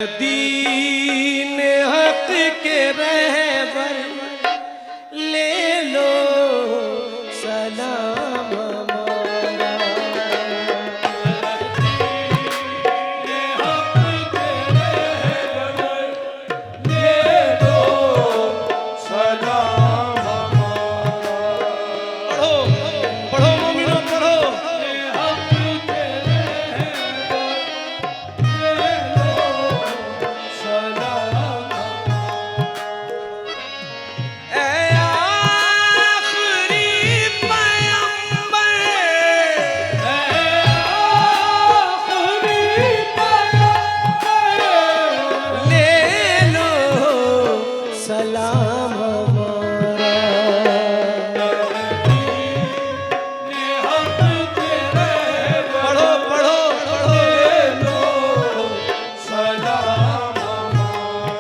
दीन हक के रहबर ले लो सलाम हमारा। दीन हक के रहबर ले लो सलाम हमारा। पढ़ो पढ़ो मोमिनो पढ़ो। सलाम हमारा पढ़ो पढ़ो पढ़ो लो सलाम